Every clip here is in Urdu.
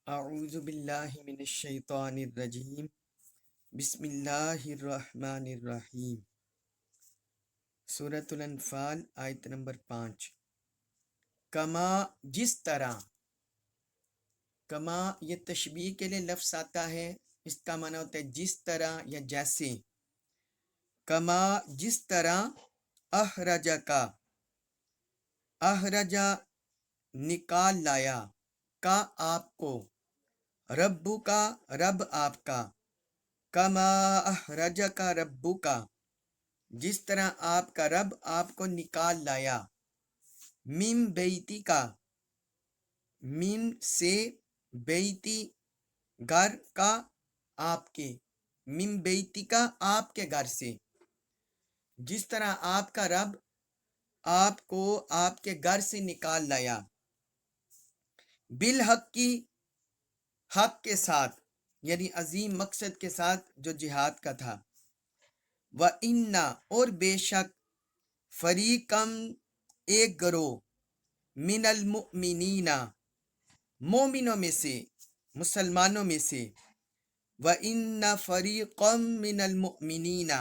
اعوذ باللہ من الشیطان الرجیم بسم اللہ الرحمن الرحیم۔ سورۃ الانفال آیت نمبر 5۔ کما جس طرح، کما یہ تشبیہ کے لیے لفظ آتا ہے، اس کا معنی ہوتا ہے جس طرح یا جیسے۔ کما جس طرح، اخرج کا، اخرجا نکال لایا، کا آپ کو، ربو کا رب آپ کا، کما اخرج کا ربو کا جس طرح آپ کا رب آپ کو نکال لایا، من بیتی کا، من سے، بیتی گھر کا، آپ کے، من بیتی کا آپ کے گھر سے، جس طرح آپ کا رب آپ کو آپ کے گھر سے نکال لایا، بالحق کی، حق کے ساتھ، یعنی عظیم مقصد کے ساتھ جو جہاد کا تھا۔ وَإِنَّ اور بے شک، فریقم ایک گروہ، من المؤمنین مومنوں میں سے، مسلمانوں میں سے، وَإِنَّ فَرِيقًا مِّنَ الْمُؤْمِنِينَ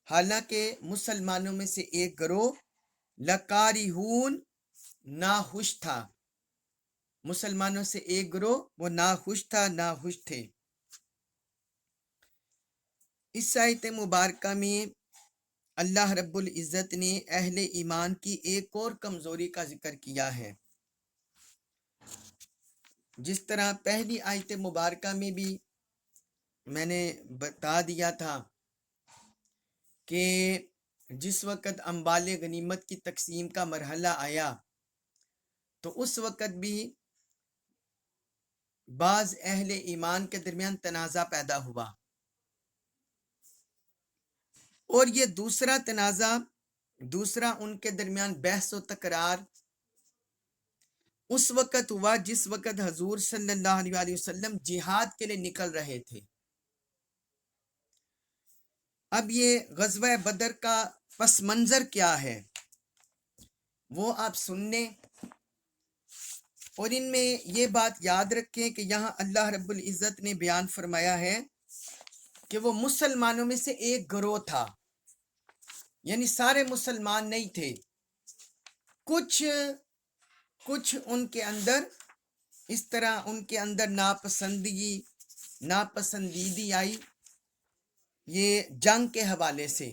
حالانکہ مسلمانوں میں سے ایک گروہ، لَکَارِہُونَ ناخوش تھا، مسلمانوں سے ایک گروہ وہ ناخوش تھا، ناخوش تھے۔ اس آیت مبارکہ میں اللہ رب العزت نے اہل ایمان کی ایک اور کمزوری کا ذکر کیا ہے۔ جس طرح پہلی آیت مبارکہ میں بھی میں نے بتا دیا تھا کہ جس وقت اموال غنیمت کی تقسیم کا مرحلہ آیا تو اس وقت بھی بعض اہل ایمان کے درمیان تنازع پیدا ہوا، اور یہ دوسرا تنازع، دوسرا ان کے درمیان بحث و تکرار اس وقت ہوا جس وقت حضور صلی اللہ علیہ وسلم جہاد کے لیے نکل رہے تھے۔ اب یہ غزوہ بدر کا پس منظر کیا ہے وہ آپ سننے، اور ان میں یہ بات یاد رکھیں کہ یہاں اللہ رب العزت نے بیان فرمایا ہے کہ وہ مسلمانوں میں سے ایک گروہ تھا، یعنی سارے مسلمان نہیں تھے، کچھ ان کے اندر اس طرح ان کے اندر ناپسندیدگی آئی یہ جنگ کے حوالے سے۔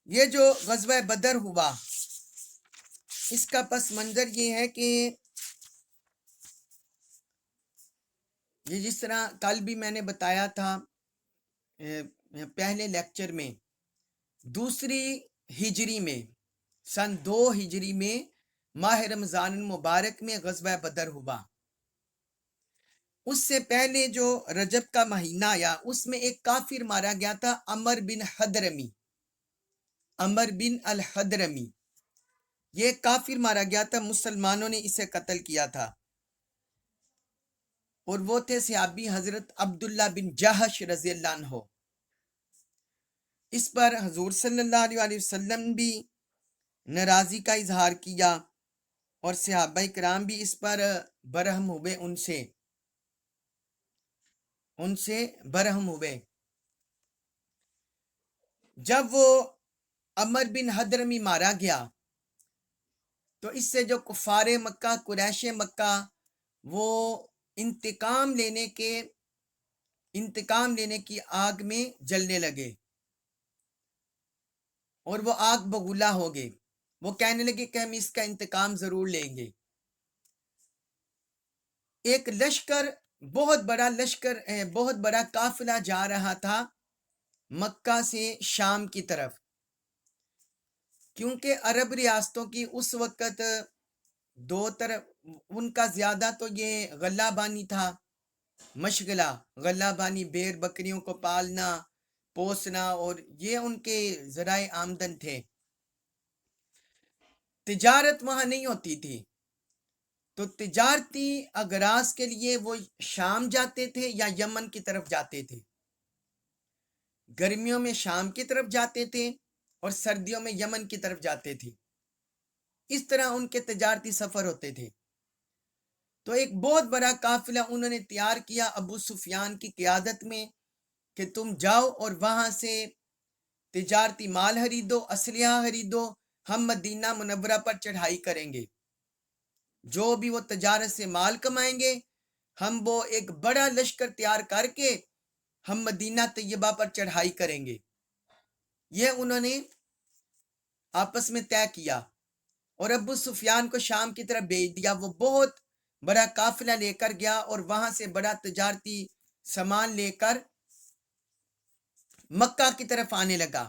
یہ جو غزوہ بدر ہوا اس کا پس منظر یہ ہے کہ یہ جس طرح کل بھی میں نے بتایا تھا پہلے لیکچر میں، دوسری ہجری میں، سن 2 ہجری میں ماہ رمضان المبارک میں غزوہ بدر ہوا۔ اس سے پہلے جو رجب کا مہینہ آیا اس میں ایک کافر مارا گیا تھا، عمر بن الحضرمی، یہ کافر مارا گیا تھا، مسلمانوں نے اسے قتل کیا تھا، اور وہ تھے صحابی حضرت عبداللہ بن جہش رضی اللہ عنہ۔ اس پر حضور صلی اللہ علیہ وسلم بھی ناراضی کا اظہار کیا، اور صحابہ کرام بھی اس پر برہم ہوئے، ان سے برہم ہوئے۔ جب وہ عمر بن حضرمی مارا گیا تو اس سے جو کفار مکہ، قریش مکہ، وہ انتقام لینے کی آگ میں جلنے لگے، اور وہ آگ بگولا ہو گئے، وہ کہنے لگے کہ ہم اس کا انتقام ضرور لیں گے۔ ایک لشکر، بہت بڑا قافلہ جا رہا تھا مکہ سے شام کی طرف، کیونکہ عرب ریاستوں کی اس وقت دو طرف ان کا زیادہ تو یہ غلہ بانی تھا، مشغلہ غلہ بانی، بیر بکریوں کو پالنا، پوسنا، اور یہ ان کے ذرائع آمدن تھے۔ تجارت وہاں نہیں ہوتی تھی، تو تجارتی اغراض کے لیے وہ شام جاتے تھے یا یمن کی طرف جاتے تھے، گرمیوں میں شام کی طرف جاتے تھے اور سردیوں میں یمن کی طرف جاتے تھے، اس طرح ان کے تجارتی سفر ہوتے تھے۔ تو ایک بہت بڑا قافلہ انہوں نے تیار کیا ابو سفیان کی قیادت میں کہ تم جاؤ اور وہاں سے تجارتی مال خریدو، اسلحہ خریدو، ہم مدینہ منورہ پر چڑھائی کریں گے، جو بھی وہ تجارت سے مال کمائیں گے ہم وہ ایک بڑا لشکر تیار کر کے ہم مدینہ طیبہ پر چڑھائی کریں گے۔ یہ انہوں نے آپس میں طے کیا اور ابو سفیان کو شام کی طرف بھیج دیا۔ وہ بہت بڑا قافلہ لے کر گیا اور وہاں سے بڑا تجارتی سامان لے کر مکہ کی طرف آنے لگا۔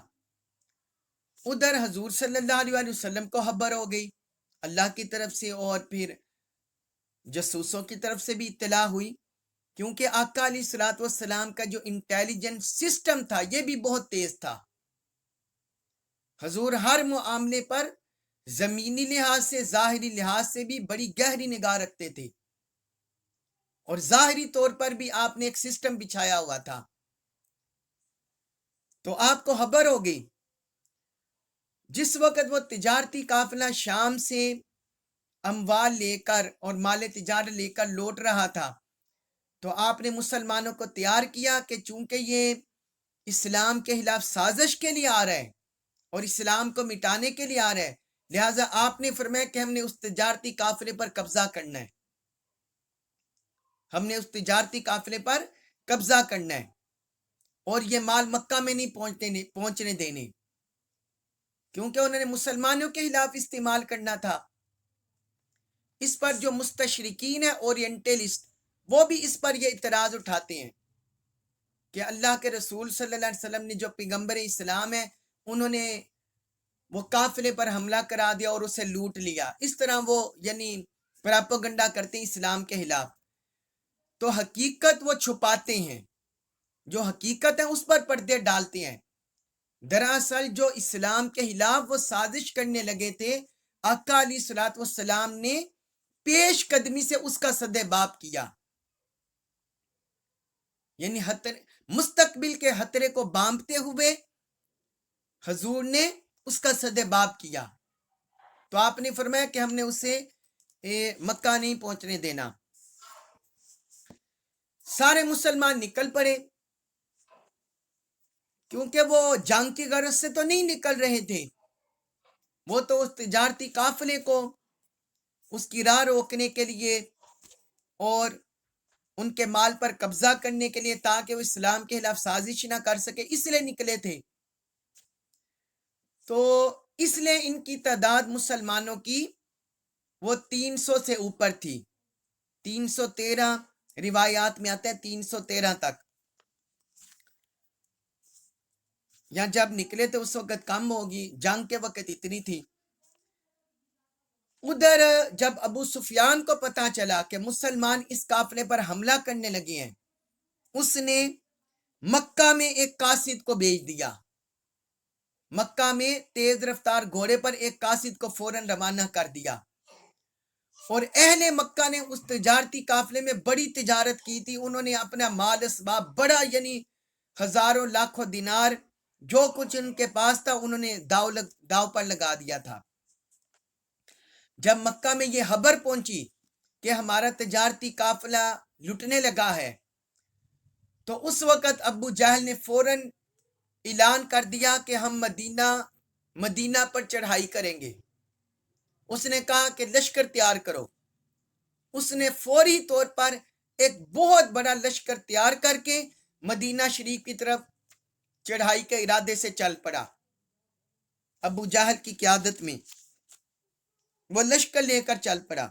ادھر حضور صلی اللہ علیہ وسلم کو خبر ہو گئی اللہ کی طرف سے، اور پھر جاسوسوں کی طرف سے بھی اطلاع ہوئی، کیونکہ آقا علیہ الصلوۃ والسلام کا جو انٹیلیجنس سسٹم تھا یہ بھی بہت تیز تھا۔ حضور ہر معاملے پر زمینی لحاظ سے، ظاہری لحاظ سے بھی بڑی گہری نگاہ رکھتے تھے، اور ظاہری طور پر بھی آپ نے ایک سسٹم بچھایا ہوا تھا۔ تو آپ کو خبر ہوگی جس وقت وہ تجارتی قافلہ شام سے اموال لے کر اور مال تجارت لے کر لوٹ رہا تھا، تو آپ نے مسلمانوں کو تیار کیا کہ چونکہ یہ اسلام کے خلاف سازش کے لیے آ رہا ہے اور اسلام کو مٹانے کے لیے آ رہا ہے، لہٰذا آپ نے فرمایا کہ ہم نے اس تجارتی قافلے پر قبضہ کرنا ہے، ہم نے اس تجارتی قافلے پر قبضہ کرنا ہے اور یہ مال مکہ میں نہیں پہنچنے دینے، کیونکہ انہوں نے مسلمانوں کے خلاف استعمال کرنا تھا۔ اس پر جو مستشرقین ہیں اورینٹلسٹ، وہ بھی اس پر یہ اعتراض اٹھاتے ہیں کہ اللہ کے رسول صلی اللہ علیہ وسلم نے جو پیغمبر اسلام ہے انہوں نے وہ قافلے پر حملہ کرا دیا اور اسے لوٹ لیا، اس طرح وہ یعنی پراپوگنڈا کرتے ہیں اسلام کے خلاف۔ تو حقیقت وہ چھپاتے ہیں، جو حقیقت ہے اس پر پردے ڈالتے ہیں۔ دراصل جو اسلام کے خلاف وہ سازش کرنے لگے تھے، آقا علیہ الصلوۃ والسلام نے پیش قدمی سے اس کا سد باب کیا، یعنی مستقبل کے خطرے کو بانپتے ہوئے حضور نے اس کا سد باب کیا۔ تو آپ نے فرمایا کہ ہم نے اسے مکہ نہیں پہنچنے دینا۔ سارے مسلمان نکل پڑے، کیونکہ وہ جنگ کی غرض سے تو نہیں نکل رہے تھے، وہ تو اس تجارتی قافلے کو اس کی راہ روکنے کے لیے اور ان کے مال پر قبضہ کرنے کے لیے، تاکہ وہ اسلام کے خلاف سازش نہ کر سکے، اس لیے نکلے تھے۔ تو اس لیے ان کی تعداد مسلمانوں کی وہ 300 سے اوپر تھی، 313 روایات میں آتا ہے 313 تک، یا جب نکلے تھے اس وقت کم ہوگی، جنگ کے وقت اتنی تھی۔ ادھر جب ابو سفیان کو پتا چلا کہ مسلمان اس قافلے پر حملہ کرنے لگے ہیں، اس نے مکہ میں ایک قاصد کو بھیج دیا، مکہ میں تیز رفتار گھوڑے پر ایک قاصد کو فوراً روانہ کر دیا، اور اہل مکہ نے اس تجارتی قافلے میں بڑی تجارت کی تھی، انہوں نے اپنا مال اسباب بڑا یعنی ہزاروں لاکھوں دینار جو کچھ ان کے پاس تھا انہوں نے داؤ پر لگا دیا تھا۔ جب مکہ میں یہ خبر پہنچی کہ ہمارا تجارتی قافلہ لٹنے لگا ہے، تو اس وقت ابو جہل نے فوراً اعلان کر دیا کہ ہم مدینہ پر چڑھائی کریں گے۔ اس نے کہا کہ لشکر تیار کرو۔ اس نے فوری طور پر ایک بہت بڑا لشکر تیار کر کے مدینہ شریف کی طرف چڑھائی کے ارادے سے چل پڑا۔ ابو جہل کی قیادت میں وہ لشکر لے کر چل پڑا۔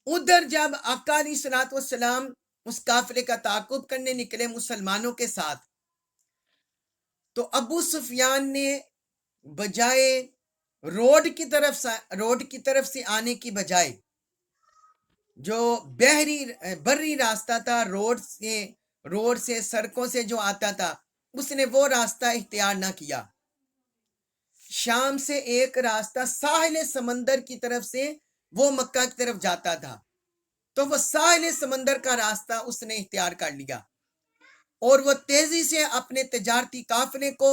ادھر جب آقا علیہ الصلوۃ والسلام اس قافلے کا تعاقب کرنے نکلے مسلمانوں کے ساتھ، تو ابو سفیان نے بجائے روڈ کی طرف سے آنے کی بجائے جو بری راستہ تھا، روڈ سے سڑکوں سے جو آتا تھا، اس نے وہ راستہ اختیار نہ کیا۔ شام سے ایک راستہ ساحل سمندر کی طرف سے وہ مکہ کی طرف جاتا تھا، تو وہ ساحل سمندر کا راستہ اس نے اختیار کر لیا، اور وہ تیزی سے اپنے تجارتی قافلے کو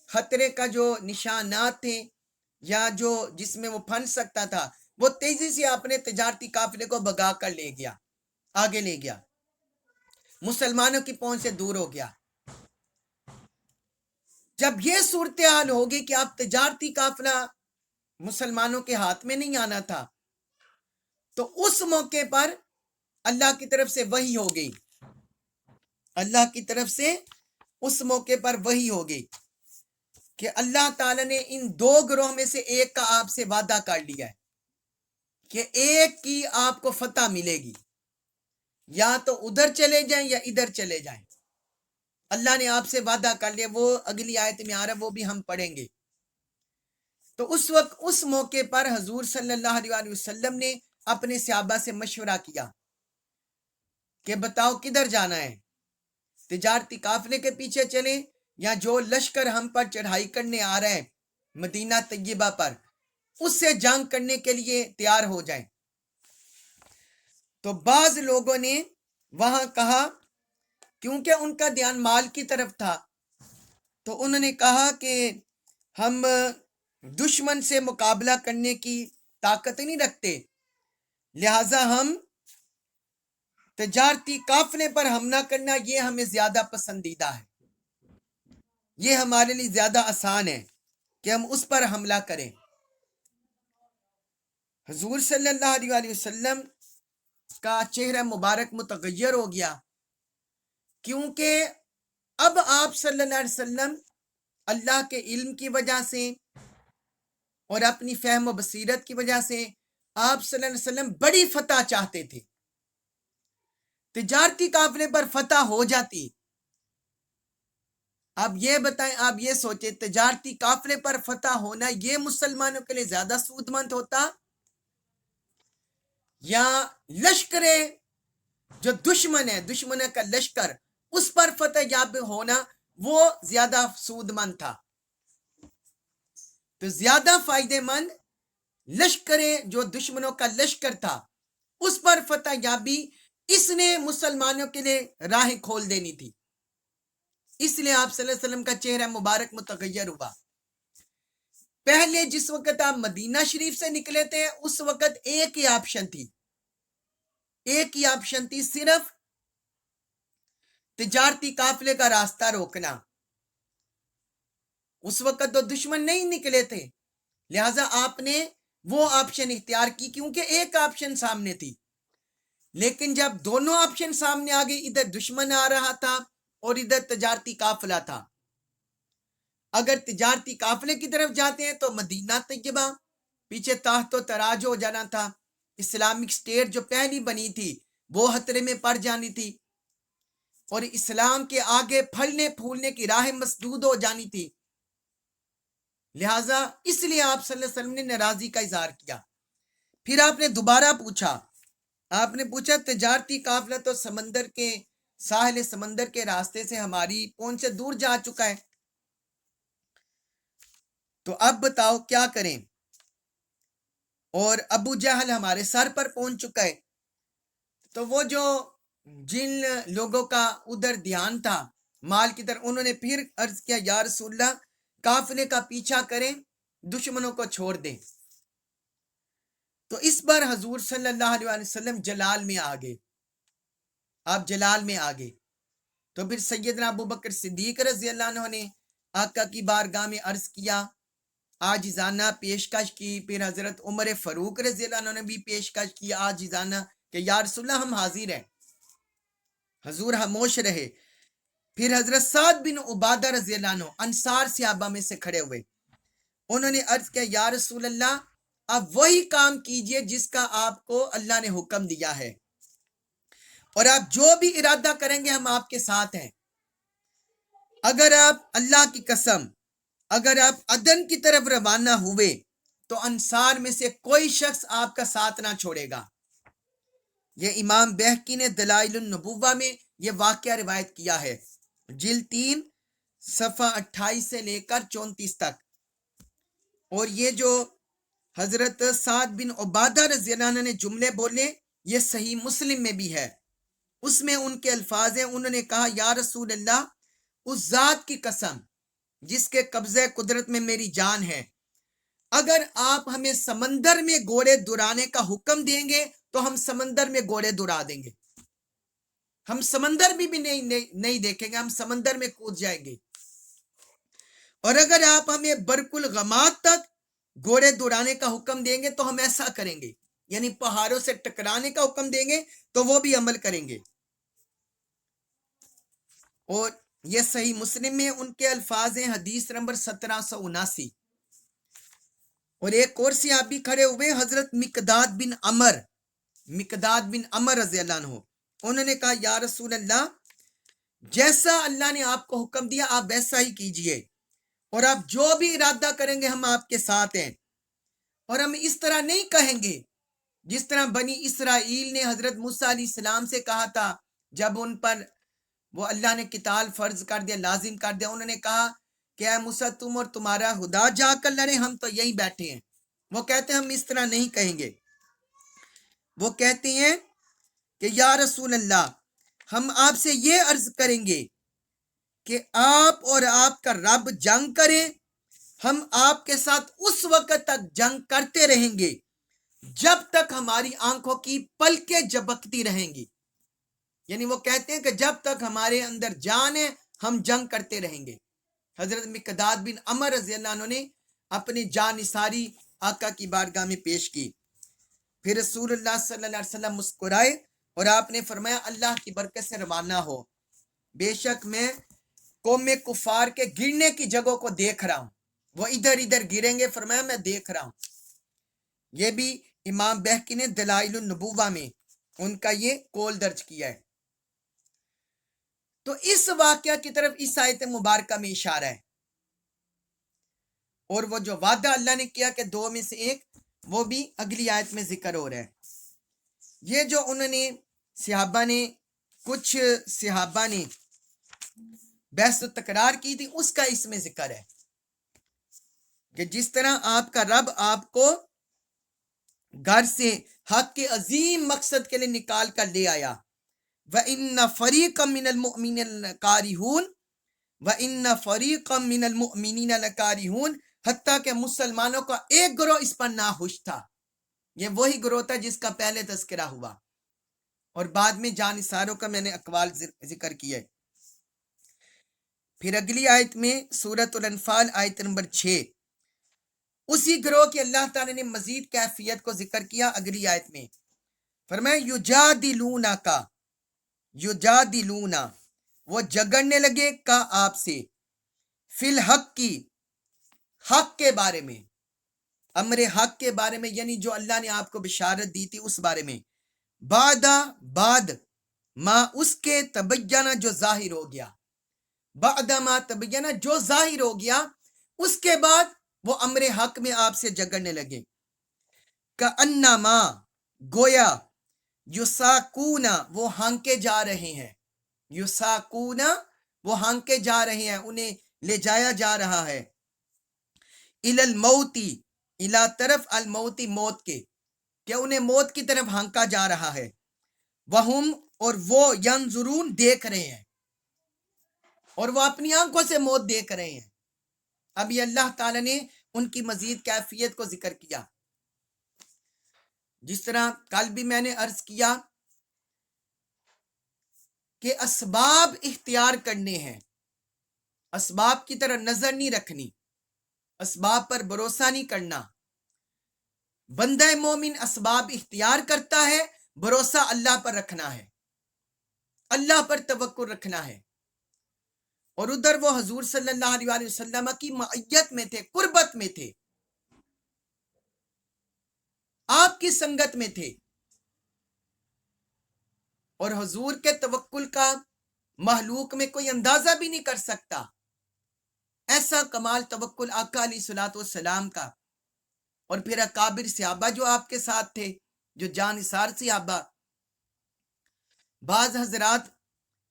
خطرے کا جو نشانات تھے یا جو جس میں وہ پھنس سکتا تھا وہ تیزی سے اپنے تجارتی قافلے کو بھگا کر لے گیا، آگے لے گیا، مسلمانوں کی پہنچ سے دور ہو گیا۔ جب یہ صورتحال ہوگی کہ اب تجارتی قافلہ مسلمانوں کے ہاتھ میں نہیں آنا تھا، تو اس موقع پر اللہ کی طرف سے وحی ہو گئی، اللہ کی طرف سے اس موقع پر وحی ہو گئی کہ اللہ تعالیٰ نے ان دو گروہ میں سے ایک کا آپ سے وعدہ کر لیا ہے کہ ایک کی آپ کو فتح ملے گی، یا تو ادھر چلے جائیں یا ادھر چلے جائیں۔ اللہ نے آپ سے وعدہ کر لیا، وہ اگلی آیت میں آ رہا ہے، وہ بھی ہم پڑھیں گے۔ تو اس وقت اس موقع پر حضور صلی اللہ علیہ وسلم نے اپنے صحابہ سے مشورہ کیا کہ بتاؤ کدھر جانا ہے، تجارتی قافلے کے پیچھے چلیں یا جو لشکر ہم پر چڑھائی کرنے آ رہا ہے مدینہ طیبہ پر، اس سے جنگ کرنے کے لیے تیار ہو جائیں۔ تو بعض لوگوں نے وہاں کہا، کیونکہ ان کا دھیان مال کی طرف تھا، تو انہوں نے کہا کہ ہم دشمن سے مقابلہ کرنے کی طاقت نہیں رکھتے، لہٰذا ہم تجارتی قافلے پر حملہ کرنا یہ ہمیں زیادہ پسندیدہ ہے، یہ ہمارے لیے زیادہ آسان ہے کہ ہم اس پر حملہ کریں۔ حضور صلی اللہ علیہ وسلم کا چہرہ مبارک متغیر ہو گیا، کیونکہ اب آپ صلی اللہ علیہ وسلم اللہ کے علم کی وجہ سے اور اپنی فہم و بصیرت کی وجہ سے آپ صلی اللہ علیہ وسلم بڑی فتح چاہتے تھے، تجارتی قافلے پر فتح ہو جاتی۔ اب یہ بتائیں، آپ یہ سوچیں، تجارتی قافلے پر فتح ہونا یہ مسلمانوں کے لیے زیادہ سود مند ہوتا یا لشکر جو دشمن ہے، دشمن کا لشکر، اس پر فتح یاب ہونا وہ زیادہ سود مند تھا؟ تو زیادہ فائدے مند لشکر جو دشمنوں کا لشکر تھا اس پر فتح یابی، اس نے مسلمانوں کے لیے راہیں کھول دینی تھی، اس لیے آپ صلی اللہ علیہ وسلم کا چہرہ مبارک متغیر ہوا۔ پہلے جس وقت آپ مدینہ شریف سے نکلے تھے اس وقت ایک ہی آپشن تھی، صرف تجارتی قافلے کا راستہ روکنا۔ اس وقت تو دشمن نہیں نکلے تھے، لہٰذا آپ نے وہ آپشن اختیار کی کیونکہ ایک آپشن سامنے تھی۔ لیکن جب دونوں آپشن سامنے آ گئی، ادھر دشمن آ رہا تھا اور ادھر تجارتی قافلہ تھا، اگر تجارتی قافلے کی طرف جاتے ہیں تو مدینہ طیبہ پیچھے تاحت و تراج ہو جانا تھا، اسلامک سٹیٹ جو پہلی بنی تھی وہ خطرے میں پڑ جانی تھی، اور اسلام کے آگے پھلنے پھولنے کی راہ مسدود ہو جانی تھی۔ لہٰذا اس لیے آپ صلی اللہ علیہ وسلم نے ناراضی کا اظہار کیا۔ پھر آپ نے دوبارہ پوچھا تجارتی قافلہ تو سمندر کے ساحل سمندر کے راستے سے ہماری پہنچ سے دور جا چکا ہے، تو اب بتاؤ کیا کریں، اور ابو جہل ہمارے سر پر پہنچ چکا ہے۔ تو وہ جو جن لوگوں کا ادھر دھیان تھا مال کی طرف، انہوں نے پھر عرض کیا، یا رسول اللہ قافلے کا پیچھا کریں، دشمنوں کو چھوڑ دیں۔ تو اس پر حضور صلی اللہ علیہ وسلم جلال میں آگے، آپ جلال میں آگے۔ تو پھر سیدنا ابو بکر صدیق رضی اللہ عنہ نے آقا کی بارگاہ میں عرض کیا، عاجزانہ پیشکش کی۔ پھر حضرت عمر فاروق رضی اللہ عنہ نے بھی پیشکش کی عاجزانہ کہ یا رسول اللہ ہم حاضر ہیں۔ حضور خاموش رہے۔ پھر حضرت سعد بن عبادہ رضی اللہ عنہ انصار صحابہ میں سے کھڑے ہوئے، انہوں نے عرض کیا، یا رسول اللہ آپ وہی کام کیجئے جس کا آپ کو اللہ نے حکم دیا ہے، اور آپ جو بھی ارادہ کریں گے ہم آپ کے ساتھ ہیں۔ اگر آپ اللہ کی قسم، اگر آپ عدن کی طرف روانہ ہوئے تو انصار میں سے کوئی شخص آپ کا ساتھ نہ چھوڑے گا۔ یہ امام بہقی نے دلائل النبوہ میں یہ واقعہ روایت کیا ہے، جلد 3 صفحہ 28 سے لے کر 34 تک۔ اور یہ جو حضرت سعد بن عبادہ رضی اللہ عنہ نے جملے بولے یہ صحیح مسلم میں بھی ہے، اس میں ان کے الفاظ ہیں، انہوں نے کہا، یا رسول اللہ اس ذات کی قسم جس کے قبضہ قدرت میں میری جان ہے، اگر آپ ہمیں سمندر میں گھوڑے دوڑانے کا حکم دیں گے تو ہم سمندر میں گھوڑے دوڑا دیں گے، ہم سمندر بھی نہیں دیکھیں گے، ہم سمندر میں کود جائیں گے۔ اور اگر آپ ہمیں برق الغماد تک گھوڑے دوڑانے کا حکم دیں گے تو ہم ایسا کریں گے، یعنی پہاڑوں سے ٹکرانے کا حکم دیں گے تو وہ بھی عمل کریں گے۔ اور یہ صحیح مسلم میں ان کے الفاظ ہیں، حدیث نمبر 1779۔ اور ایک اور صحابی کھڑے ہوئے، حضرت مقداد بن عمر رضی اللہ عنہ، انہوں نے کہا یا رسول اللہ، جیسا اللہ نے آپ کو حکم دیا آپ ویسا ہی کیجئے، اور آپ جو بھی ارادہ کریں گے ہم آپ کے ساتھ ہیں، اور ہم اس طرح نہیں کہیں گے جس طرح بنی اسرائیل نے حضرت موسیٰ علیہ السلام سے کہا تھا جب ان پر وہ اللہ نے قتال فرض کر دیا، لازم کر دیا، انہوں نے کہا کہ اے موسیٰ تم اور تمہارا خدا جا کر لڑے، ہم تو یہی بیٹھے ہیں۔ وہ کہتے ہیں ہم اس طرح نہیں کہیں گے، وہ کہتے ہیں کہ یا رسول اللہ، ہم آپ سے یہ عرض کریں گے کہ آپ اور آپ کا رب جنگ کریں، ہم آپ کے ساتھ اس وقت تک جنگ کرتے رہیں گے جب تک ہماری آنکھوں کی پلکیں جھپکتی رہیں گی، یعنی وہ کہتے ہیں کہ جب تک ہمارے اندر جان ہے ہم جنگ کرتے رہیں گے۔ حضرت مقداد بن عمر رضی اللہ عنہ نے اپنی جان نثاری آقا کی بارگاہ میں پیش کی۔ پھر رسول اللہ صلی اللہ علیہ وسلم مسکرائے اور آپ نے فرمایا اللہ کی برکت سے روانہ ہو، بے شک میں قوم کفار کے گرنے کی جگہوں کو دیکھ رہا ہوں، وہ ادھر ادھر گریں گے، فرمایا میں دیکھ رہا ہوں۔ یہ بھی امام بہقی نے دلائل النبوہ میں ان کا یہ قول درج کیا ہے۔ تو اس واقعہ کی طرف اس آیت مبارکہ میں اشارہ ہے، اور وہ جو وعدہ اللہ نے کیا کہ دو میں سے ایک، وہ بھی اگلی آیت میں ذکر ہو رہا ہے۔ یہ جو انہوں نے کچھ صحابہ نے بحث و تکرار کی تھی، اس کا اس میں ذکر ہے کہ جس طرح آپ کا رب آپ کو گھر سے حق کے عظیم مقصد کے لیے نکال کر لے آیا، وَإِنَّ فَرِيقًا مِّنَ الْمُؤْمِنِينَ لَكَارِهُونَ وَإِنَّ فَرِيقًا مِّنَ الْمُؤْمِنِينَ لَكَارِهُونَ، حتیٰ کہ مسلمانوں کا ایک گروہ اس پر ناخوش تھا۔ یہ وہی گروہ تھا جس کا پہلے تذکرہ ہوا، اور بعد میں جانثاروں کا میں نے اقوال ذکر کیا ہے۔ پھر اگلی آیت میں سورۃ الانفال آیت نمبر 6، اسی گروہ کی اللہ تعالی نے مزید کیفیت کو ذکر کیا۔ اگلی آیت میں فرمایا یجادلونا، وہ جگڑنے لگے کا آپ سے، فی الحق کی، حق کے بارے میں، امر حق کے بارے میں، یعنی جو اللہ نے آپ کو بشارت دی تھی اس بارے میں، بعد ما اس کے تبینہ جو ظاہر ہو گیا، بعد ما تبینہ جو ظاہر ہو گیا، اس کے بعد وہ امر حق میں آپ سے جگڑنے لگے۔ کأنما، گویا، یساکونا، وہ ہانکے جا رہے ہیں، یساکونا، وہ ہانکے جا رہے ہیں، انہیں لے جایا جا رہا ہے، الی الموتی، الی طرف الموتی، موت کے، کہ انہیں موت کی طرف ہانکا جا رہا ہے، وہم، اور وہ ینظرون، دیکھ رہے ہیں، اور وہ اپنی آنکھوں سے موت دیکھ رہے ہیں۔ اب یہ اللہ تعالی نے ان کی مزید کیفیت کو ذکر کیا، جس طرح کل بھی میں نے عرض کیا کہ اسباب اختیار کرنے ہیں، اسباب کی طرح نظر نہیں رکھنی، اسباب پر بھروسہ نہیں کرنا۔ بندہ مومن اسباب اختیار کرتا ہے، بھروسہ اللہ پر رکھنا ہے، اللہ پر توکل رکھنا ہے۔ اور ادھر وہ حضور صلی اللہ علیہ وسلم کی معیت میں تھے، قربت میں تھے، آپ کی سنگت میں تھے، اور حضور کے توکل کا محلوق میں کوئی اندازہ بھی نہیں کر سکتا، ایسا کمال توکل آقا علیہ الصلوۃ والسلام کا۔ اور پھر اکابر صحابہ جو آپ کے ساتھ تھے، جو جانثار صحابہ، بعض حضرات،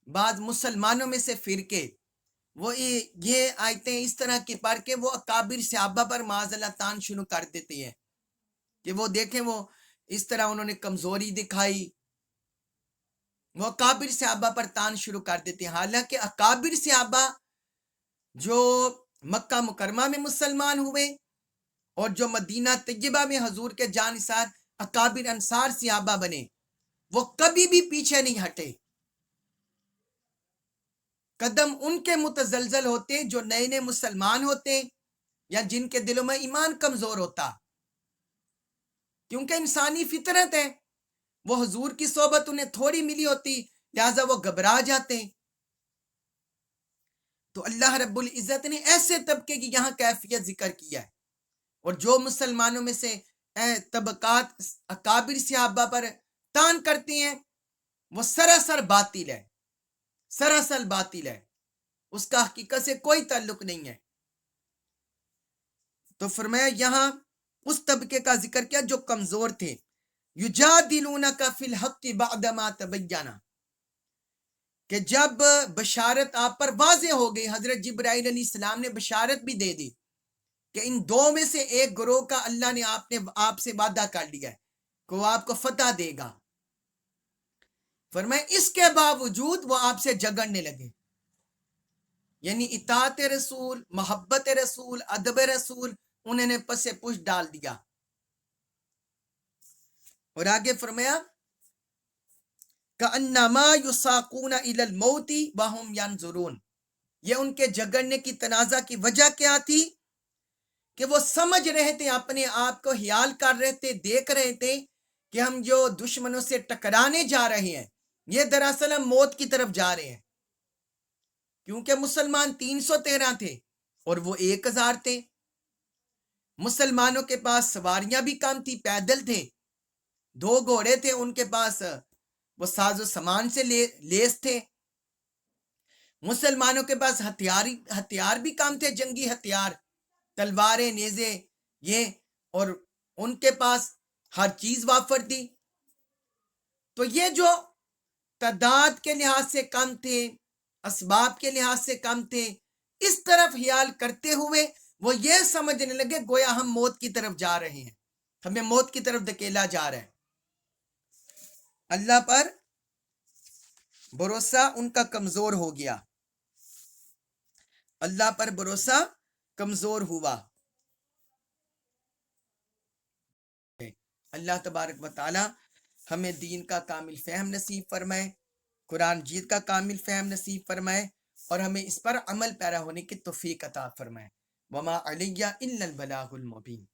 بعض مسلمانوں میں سے فرقے، وہ یہ آیتیں اس طرح کی پڑھ کے وہ اکابر صحابہ پر معاذ اللہ تان شروع کر دیتے ہیں کہ وہ دیکھیں وہ اس طرح انہوں نے کمزوری دکھائی، وہ اکابر صحابہ پر تان شروع کر دیتے ہیں، حالانکہ اکابر صحابہ جو مکہ مکرمہ میں مسلمان ہوئے اور جو مدینہ طیبہ میں حضور کے جانثار اکابر انصار صحابہ بنے وہ کبھی بھی پیچھے نہیں ہٹے. قدم ان کے متزلزل ہوتے جو نئے نئے مسلمان ہوتے یا جن کے دلوں میں ایمان کمزور ہوتا، کیونکہ انسانی فطرت ہے، وہ حضور کی صحبت انہیں تھوڑی ملی ہوتی لہٰذا وہ گھبرا جاتے. تو اللہ رب العزت نے ایسے طبقے کی یہاں کیفیت ذکر کیا ہے، اور جو مسلمانوں میں سے طبقات اکابر صحابہ پر تان کرتے ہیں وہ سراسر باطل ہے، سراسر باطل ہے، اس کا حقیقت سے کوئی تعلق نہیں ہے. تو فرمایا یہاں اس طبقے کا ذکر کیا جو کمزور تھے. یجادلونک فی الحق بعدما تبین، کہ جب بشارت آپ پر واضح ہو گئی، حضرت جبرائیل علیہ السلام نے بشارت بھی دے دی کہ ان دو میں سے ایک گروہ کا اللہ نے آپ سے وعدہ کر لیا ہے کہ وہ آپ کو فتح دے گا. فرمایا اس کے باوجود وہ آپ سے جھگڑنے لگے، یعنی اطاعت رسول، محبت رسول، ادب رسول انہوں نے پس پش ڈال دیا. اور آگے فرمایا کأنما یساقون الی الموت وهم ینظرون، یہ ان کے جھگڑنے کی تنازع کی وجہ کیا تھی کہ وہ سمجھ رہے تھے، اپنے آپ کو خیال کر رہے تھے، دیکھ رہے تھے کہ ہم جو دشمنوں سے ٹکرانے جا رہے ہیں یہ دراصل ہم موت کی طرف جا رہے ہیں، کیونکہ مسلمان 313 تھے اور وہ 1000 تھے. مسلمانوں کے پاس سواریاں بھی کم تھی، پیدل تھے، 2 گھوڑے تھے ان کے پاس، وہ ساز و سامان سے لیس تھے. مسلمانوں کے پاس ہتھیار بھی کم تھے، جنگی ہتھیار، تلواریں، نیزے، یہ، اور ان کے پاس ہر چیز وافر تھی. تو یہ جو تعداد کے لحاظ سے کم تھے، اسباب کے لحاظ سے کم تھے، اس طرف خیال کرتے ہوئے وہ یہ سمجھنے لگے گویا ہم موت کی طرف جا رہے ہیں، ہمیں موت کی طرف دھکیلا جا رہا ہے. اللہ پر بھروسہ ان کا کمزور ہو گیا، اللہ پر بھروسہ کمزور ہوا. اللہ تبارک و تعالی ہمیں دین کا کامل فہم نصیب فرمائے، قرآن جیت کا کامل فہم نصیب فرمائے، اور ہمیں اس پر عمل پیرا ہونے کی توفیق عطا فرمائے. وما علیہ الا البلاغ المبین.